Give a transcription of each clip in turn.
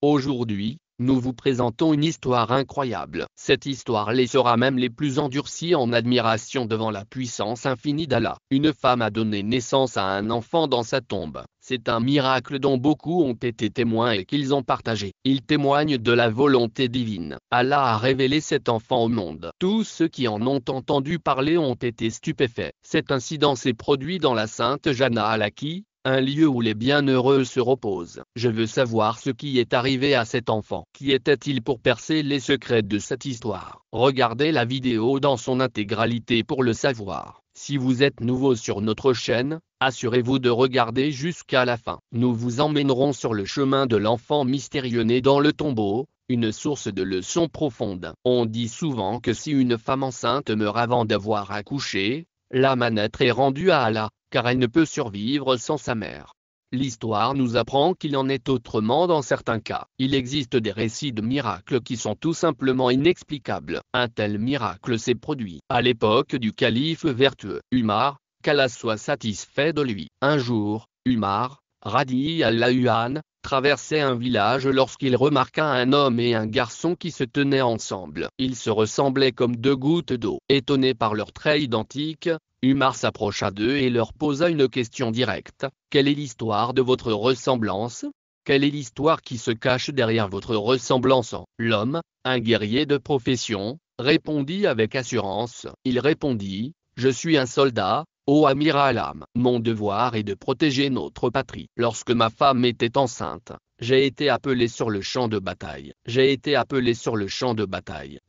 Aujourd'hui, nous vous présentons une histoire incroyable. Cette histoire laissera même les plus endurcis en admiration devant la puissance infinie d'Allah. Une femme a donné naissance à un enfant dans sa tombe. C'est un miracle dont beaucoup ont été témoins et qu'ils ont partagé. Il témoigne de la volonté divine. Allah a révélé cet enfant au monde. Tous ceux qui en ont entendu parler ont été stupéfaits. Cet incident s'est produit dans la sainte Jannah al-Laki, un lieu où les bienheureux se reposent. Je veux savoir ce qui est arrivé à cet enfant. Qui était-il? Pour percer les secrets de cette histoire, regardez la vidéo dans son intégralité pour le savoir. Si vous êtes nouveau sur notre chaîne, assurez-vous de regarder jusqu'à la fin. Nous vous emmènerons sur le chemin de l'enfant mystérieux né dans le tombeau, une source de leçons profondes. On dit souvent que si une femme enceinte meurt avant d'avoir accouché, la manette est rendue à Allah, car elle ne peut survivre sans sa mère. L'histoire nous apprend qu'il en est autrement dans certains cas. Il existe des récits de miracles qui sont tout simplement inexplicables. Un tel miracle s'est produit à l'époque du calife vertueux Umar, qu'Allah soit satisfait de lui. Un jour, Umar, radiyallahu anhu, traversait un village lorsqu'il remarqua un homme et un garçon qui se tenaient ensemble. Ils se ressemblaient comme deux gouttes d'eau. Étonné par leurs traits identiques, Umar s'approcha d'eux et leur posa une question directe. Quelle est l'histoire de votre ressemblance? Quelle est l'histoire qui se cache derrière votre ressemblance? L'homme, un guerrier de profession, répondit avec assurance. Il répondit, je suis un soldat, ô Amir al-Am. Mon devoir est de protéger notre patrie. Lorsque ma femme était enceinte, j'ai été appelé sur le champ de bataille.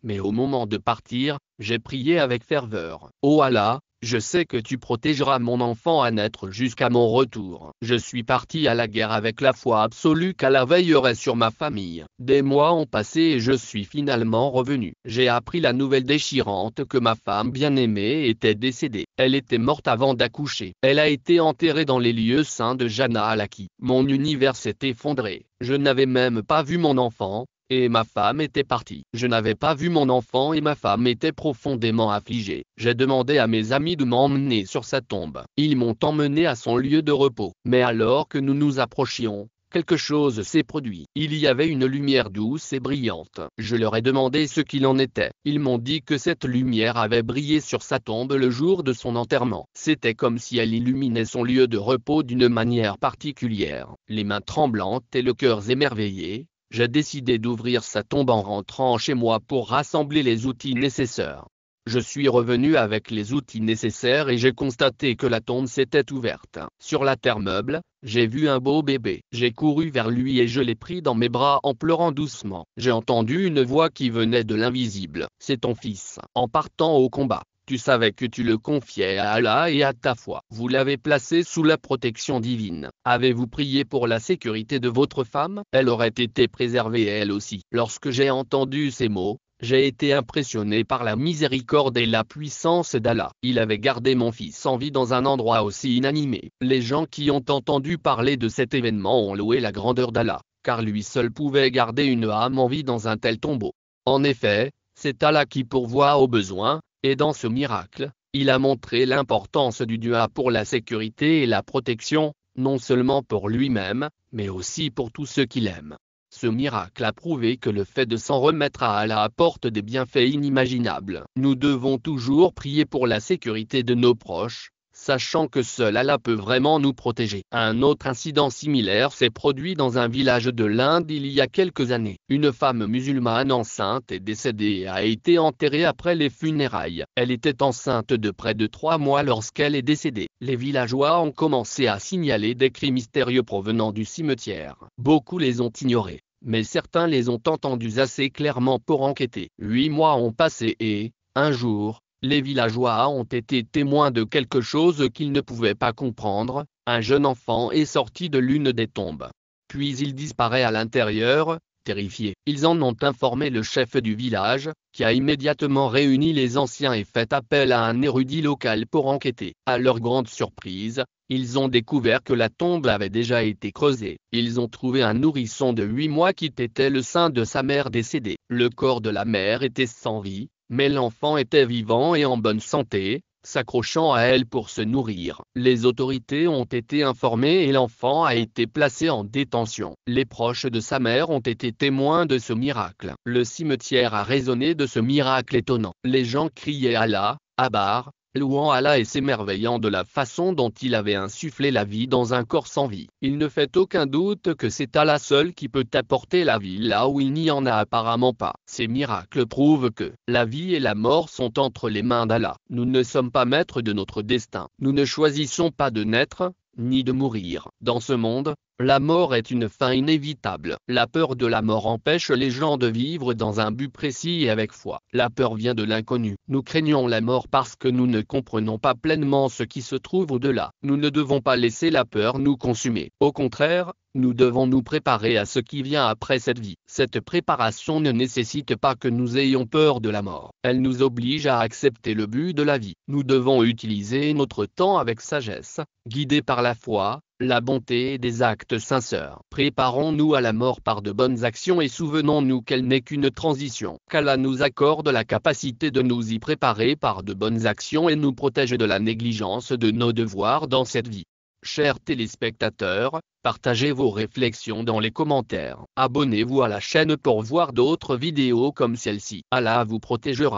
Mais au moment de partir, j'ai prié avec ferveur. Ô Allah, je sais que tu protégeras mon enfant à naître jusqu'à mon retour. Je suis parti à la guerre avec la foi absolue qu'Allah veillerait sur ma famille. Des mois ont passé et je suis finalement revenu. J'ai appris la nouvelle déchirante que ma femme bien-aimée était décédée. Elle était morte avant d'accoucher. Elle a été enterrée dans les lieux saints de Jannah al-Laki. Mon univers s'est effondré. Je n'avais même pas vu mon enfant. Et ma femme était partie. Je n'avais pas vu mon enfant et ma femme était profondément affligée. J'ai demandé à mes amis de m'emmener sur sa tombe. Ils m'ont emmené à son lieu de repos. Mais alors que nous nous approchions, quelque chose s'est produit. Il y avait une lumière douce et brillante. Je leur ai demandé ce qu'il en était. Ils m'ont dit que cette lumière avait brillé sur sa tombe le jour de son enterrement. C'était comme si elle illuminait son lieu de repos d'une manière particulière. Les mains tremblantes et le cœur émerveillé, j'ai décidé d'ouvrir sa tombe en rentrant chez moi pour rassembler les outils nécessaires. Je suis revenu avec les outils nécessaires et j'ai constaté que la tombe s'était ouverte. Sur la terre meuble, j'ai vu un beau bébé. J'ai couru vers lui et je l'ai pris dans mes bras en pleurant doucement. J'ai entendu une voix qui venait de l'invisible. C'est ton fils. En partant au combat, tu savais que tu le confiais à Allah et à ta foi. Vous l'avez placé sous la protection divine. Avez-vous prié pour la sécurité de votre femme? Elle aurait été préservée elle aussi. Lorsque j'ai entendu ces mots, j'ai été impressionné par la miséricorde et la puissance d'Allah. Il avait gardé mon fils en vie dans un endroit aussi inanimé. Les gens qui ont entendu parler de cet événement ont loué la grandeur d'Allah, car lui seul pouvait garder une âme en vie dans un tel tombeau. En effet, c'est Allah qui pourvoit aux besoins. Et dans ce miracle, il a montré l'importance du dua pour la sécurité et la protection, non seulement pour lui-même, mais aussi pour tous ceux qu'il aime. Ce miracle a prouvé que le fait de s'en remettre à Allah apporte des bienfaits inimaginables. Nous devons toujours prier pour la sécurité de nos proches, sachant que seul Allah peut vraiment nous protéger. Un autre incident similaire s'est produit dans un village de l'Inde il y a quelques années. Une femme musulmane enceinte est décédée et a été enterrée après les funérailles. Elle était enceinte de près de 3 mois lorsqu'elle est décédée. Les villageois ont commencé à signaler des cris mystérieux provenant du cimetière. Beaucoup les ont ignorés, mais certains les ont entendus assez clairement pour enquêter. 8 mois ont passé et, un jour, les villageois ont été témoins de quelque chose qu'ils ne pouvaient pas comprendre. Un jeune enfant est sorti de l'une des tombes. Puis il disparaît à l'intérieur, terrifiés. Ils en ont informé le chef du village, qui a immédiatement réuni les anciens et fait appel à un érudit local pour enquêter. À leur grande surprise, ils ont découvert que la tombe avait déjà été creusée. Ils ont trouvé un nourrisson de 8 mois qui tétait le sein de sa mère décédée. Le corps de la mère était sans vie, mais l'enfant était vivant et en bonne santé. s'accrochant à elle pour se nourrir. Les autorités ont été informées et l'enfant a été placé en détention. Les proches de sa mère ont été témoins de ce miracle. Le cimetière a résonné de ce miracle étonnant. Les gens criaient Allah, Akbar, louant Allah et s'émerveillant de la façon dont il avait insufflé la vie dans un corps sans vie. Il ne fait aucun doute que c'est Allah seul qui peut apporter la vie là où il n'y en a apparemment pas. Ces miracles prouvent que la vie et la mort sont entre les mains d'Allah. Nous ne sommes pas maîtres de notre destin. Nous ne choisissons pas de naître, ni de mourir. Dans ce monde, la mort est une fin inévitable. La peur de la mort empêche les gens de vivre dans un but précis et avec foi. La peur vient de l'inconnu. Nous craignons la mort parce que nous ne comprenons pas pleinement ce qui se trouve au-delà. Nous ne devons pas laisser la peur nous consumer. Au contraire, nous devons nous préparer à ce qui vient après cette vie. Cette préparation ne nécessite pas que nous ayons peur de la mort. Elle nous oblige à accepter le but de la vie. Nous devons utiliser notre temps avec sagesse, guidés par la foi, la bonté et des actes sincères. Préparons-nous à la mort par de bonnes actions et souvenons-nous qu'elle n'est qu'une transition. Qu'Allah nous accorde la capacité de nous y préparer par de bonnes actions et nous protège de la négligence de nos devoirs dans cette vie. Chers téléspectateurs, partagez vos réflexions dans les commentaires. Abonnez-vous à la chaîne pour voir d'autres vidéos comme celle-ci. Allah vous protégera.